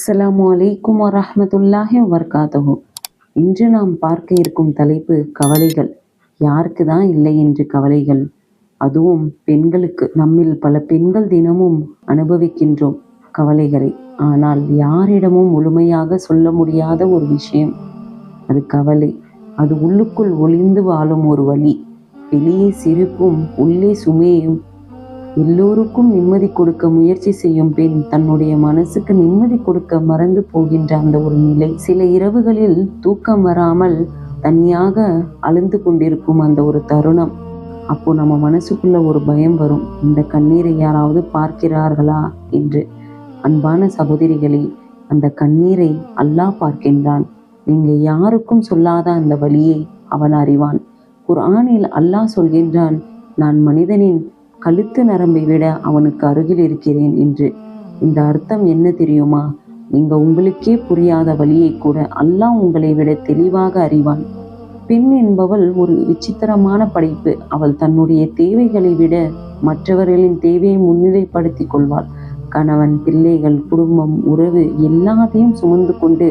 அஸ்ஸலாமு அலைக்கும் வரஹ்மத்துல்லாஹி வபரகாத்துஹு. இன்று நாம் பார்க்க இருக்கும் தலைப்பு கவலைகள். யாருக்கு தான் இல்லை என்று கவலைகள்? அதுவும் பெண்களுக்கு. நம்மில் பல பெண்கள் தினமும் அனுபவிக்கின்றோம் கவலைகளை. ஆனால் யாரிடமும் முழுமையாக சொல்ல முடியாத ஒரு விஷயம் அது கவலை. அது உள்ளுக்குள் ஒளிந்து வாழும் ஒரு வலி. வெளியே சிரிப்பும் உள்ளே சுமையும். எல்லோருக்கும் நிம்மதி கொடுக்க முயற்சி செய்யும் பெண் தன்னுடைய மனசுக்கு நிம்மதி கொடுக்க மறந்து போகின்ற அந்த ஒரு நிலை. சில இரவுகளில் தூக்கம் வராமல் தனியாக அழுந்து கொண்டிருக்கும் அந்த ஒரு தருணம். அப்போ நம்ம மனசுக்குள்ள ஒரு பயம் வரும், இந்த கண்ணீரை யாராவது பார்க்கிறார்களா என்று. அன்பான சகோதரிகளே, அந்த கண்ணீரை அல்லாஹ் பார்க்கின்றான். நீங்க யாருக்கும் சொல்லாத அந்த வலியை அவன் அறிவான். குர்ஆனில் அல்லாஹ் சொல்கின்றான், நான் மனிதனின் கழுத்து நரம்பை விட அவனுக்கு அருகில் இருக்கிறேன் என்று. இந்த அர்த்தம் என்ன தெரியுமா? நீங்க உங்களுக்கே புரியாத வழியை கூட அல்லாஹ் உங்களை விட தெளிவாக அறிவான். பெண் என்பவள் ஒரு விசித்திரமான படைப்பு. அவள் தன்னுடைய தேவைகளை விட மற்றவர்களின் தேவையை முன்னிலைப்படுத்தி கொள்வாள். கணவன், பிள்ளைகள், குடும்பம், உறவு எல்லாத்தையும் சுமந்து கொண்டு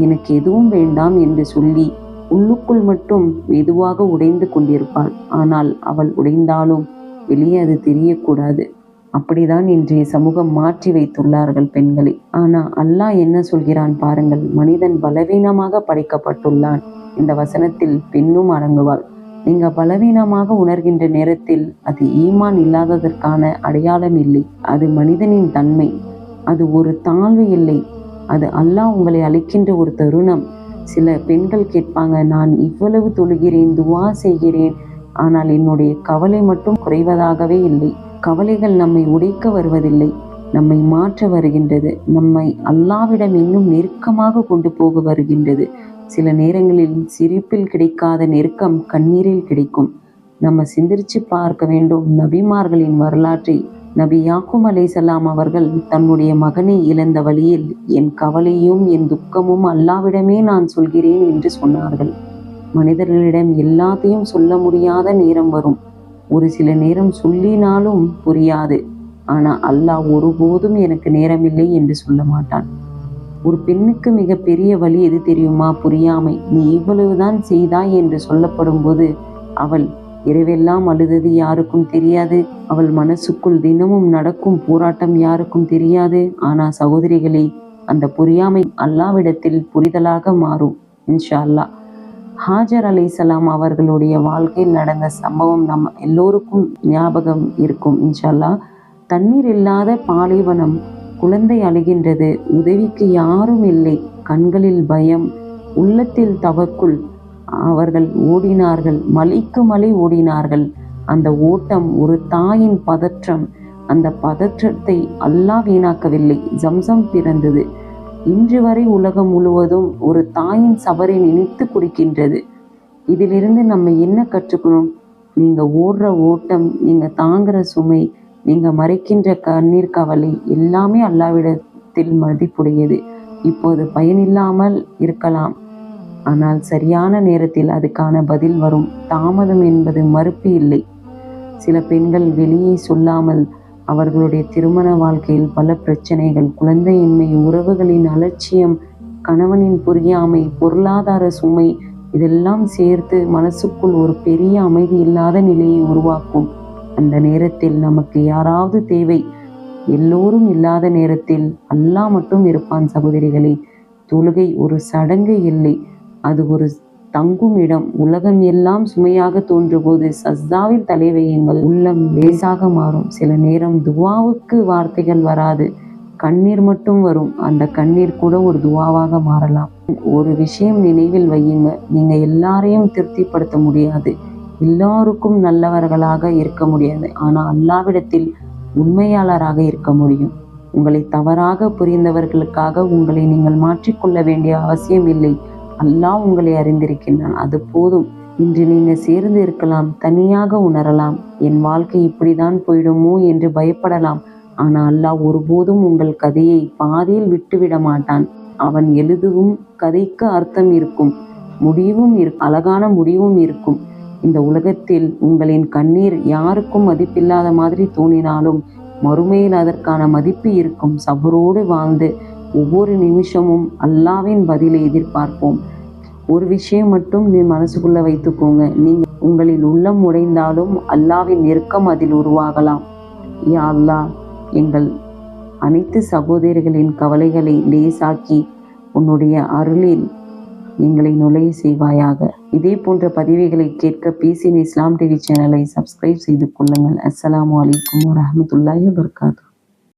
எனக்கு எதுவும் வேண்டாம் என்று சொல்லி உள்ளுக்குள் மட்டும் மெதுவாக உடைந்து கொண்டிருப்பாள். ஆனால் அவள் உடைந்தாலும் வெளியே அது தெரியக்கூடாது. அப்படிதான் இன்றைய சமூகம் மாற்றி வைத்துள்ளார்கள் பெண்களை. ஆனா அல்லாஹ் என்ன சொல்கிறான் பாருங்கள். மனிதன் பலவீனமாக படைக்கப்பட்டுள்ளான். இந்த வசனத்தில் பெண்ணும் அடங்குவாள். நீங்க பலவீனமாக உணர்கின்ற நேரத்தில் அது ஈமான் இல்லாததற்கான அடையாளம் இல்லை. அது மனிதனின் தன்மை. அது ஒரு தாழ்வு இல்லை. அது அல்லாஹ் உங்களை அழைக்கின்ற ஒரு தருணம். சில பெண்கள் கேட்பாங்க, நான் இவ்வளவு தொழுகிறேன், துவா செய்கிறேன், ஆனால் என்னுடைய கவலை மட்டும் குறைவதாகவே இல்லை. கவலைகள் நம்மை உடைக்க வருவதில்லை, நம்மை மாற்ற வருகின்றது. நம்மை அல்லாஹ்விடம் இன்னும் நெருக்கமாக கொண்டு போக வருகின்றது. சில நேரங்களில் சிரிப்பில் கிடைக்காத நெருக்கம் கண்ணீரில் கிடைக்கும். நம்ம சிந்திச்சு பார்க்க வேண்டும் நபிமார்களின் வரலாற்றை. நபி யாக்கூப் அலைஹிஸ்ஸலாம் அவர்கள் தன்னுடைய மகனை இழந்த வழியில், என் கவலையும் என் துக்கமும் அல்லாஹ்விடமே நான் சொல்கிறேன் என்று சொன்னார்கள். மனிதர்களிடம் எல்லாத்தையும் சொல்ல முடியாத நேரம் வரும். ஒரு சில நேரம் சொல்லினாலும் புரியாது. ஆனா அல்லாஹ் ஒருபோதும் எனக்கு நேரமில்லை என்று சொல்ல மாட்டான். ஒரு பெண்ணுக்கு மிக பெரிய வழி எது தெரியுமா? புரியாமை. நீ இவ்வளவுதான் செய்தாய் என்று சொல்லப்படும் போது அவள் இரவெல்லாம் அழுதது யாருக்கும் தெரியாது. அவள் மனசுக்குள் தினமும் நடக்கும் போராட்டம் யாருக்கும் தெரியாது. ஆனா சகோதரிகளே, அந்த புரியாமை அல்லாஹ்விடத்தில் புரிதலாக மாறும் இன்ஷா அல்லாஹ். ஹாஜர் அலைஹிஸ்ஸலாம் அவர்களுடைய வாழ்க்கையில் நடந்த சம்பவம் நம்ம எல்லோருக்கும் ஞாபகம் இருக்கும் இன்ஷா அல்லாஹ். தண்ணீர் இல்லாத பாலைவனம், குழந்தை அழுகின்றது, உதவிக்கு யாரும் இல்லை, கண்களில் பயம், உள்ளத்தில் தவக்குல். அவர்கள் ஓடினார்கள், மலைக்கு மலை ஓடினார்கள். அந்த ஓட்டம் ஒரு தாயின் பதற்றம். அந்த பதற்றத்தை அல்லாஹ் வீணாக்கவில்லை. ஜம்சம் பிறந்தது. இன்று வரை உலகம் முழுவதும் ஒரு தாயின் சபரை நினைத்து குடிக்கின்றது. இதிலிருந்து நம்ம என்ன கற்றுக்கணும்? நீங்க ஓடுற ஓட்டம், நீங்க தாங்குற சுமை, நீங்க மறைக்கின்ற கண்ணீர், கவலை எல்லாமே அல்லாஹ்விடத்தில் மதிப்புடையது. இப்போது பயனில்லாமல் இருக்கலாம், ஆனால் சரியான நேரத்தில் அதுக்கான பதில் வரும். தாமதம் என்பது மறுப்பு இல்லை. சில பெண்கள் வெளியே சொல்லாமல் அவர்களுடைய திருமண வாழ்க்கையில் பல பிரச்சனைகள், குழந்தையின்மை, உறவுகளின் அலட்சியம், கணவனின் புரியாமை, பொருளாதார சுமை, இதெல்லாம் சேர்த்து மனசுக்குள் ஒரு பெரிய அமைதி இல்லாத நிலையை உருவாக்கும். அந்த நேரத்தில் நமக்கு யாராவது தேவை. எல்லோரும் இல்லாத நேரத்தில் அல்லாஹ் மட்டும் இருப்பான் சகோதரிகளே. தொழுகை ஒரு சடங்கு இல்லை, அது ஒரு தங்கும் இடம். உலகம் எல்லாம் சுமையாக தோன்றும்போது சஜ்தாவில் தலை வையுங்கள், உள்ளம் லேசாக மாறும். சில நேரம் துவாவுக்கு வார்த்தைகள் வராது, கண்ணீர் மட்டும் வரும். அந்த கண்ணீர் கூட ஒரு துவாவாக மாறலாம். ஒரு விஷயம் நினைவில் வையுங்க, நீங்க எல்லாரையும் திருப்திப்படுத்த முடியாது, எல்லாருக்கும் நல்லவர்களாக இருக்க முடியாது. ஆனால் அல்லாஹ்விடத்தில் உண்மையாளராக இருக்க முடியும். உங்களை தவறாக புரிந்தவர்களுக்காக உங்களை நீங்கள் மாற்றிக்கொள்ள வேண்டிய அவசியம் இல்லை. அல்லாஹ் உங்களை அறிந்திருக்கின்றான், அது போதும். இன்று நீங்க சேர்ந்து இருக்கலாம், தனியாக உணரலாம், என் வாழ்க்கை இப்படிதான் போயிடுமோ என்று பயப்படலாம். ஆனால் அல்லாஹ் ஒருபோதும் உங்கள் கதையை பாதியில் விட்டுவிட மாட்டான். அவன் எழுதுவும் கதைக்கு அர்த்தம் இருக்கும், முடிவும் அழகான முடிவும் இருக்கும். இந்த உலகத்தில் உங்களின் கண்ணீர் யாருக்கும் மதிப்பில்லாத மாதிரி தோணினாலும் மறுமையில் அதற்கான மதிப்பு இருக்கும். சபரோடு வாழ்ந்து ஒவ்வொரு நிமிஷமும் அல்லாவின் பதிலை எதிர்பார்ப்போம். ஒரு விஷயம் மட்டும் நீ மனசுக்குள்ள வைத்துக்கோங்க, நீங்க உங்களில் உள்ளம் உடைந்தாலும் அல்லாவின் நெருக்கம் அதில் உருவாகலாம். யா அல்லாஹ், எங்கள் அனைத்து சகோதரிகளின் கவலைகளை லேசாக்கி உன்னுடைய அருளில் எங்களை நுழைய செய்வாயாக. இதே போன்ற பதிவுகளை கேட்க பீஸ் இன் இஸ்லாம் டிவி சேனலை சப்ஸ்கிரைப் செய்து கொள்ளுங்கள். அஸ்ஸலாமு அலைக்கும் வரஹ்மத்துல்லாஹி வபரகாத்துஹு.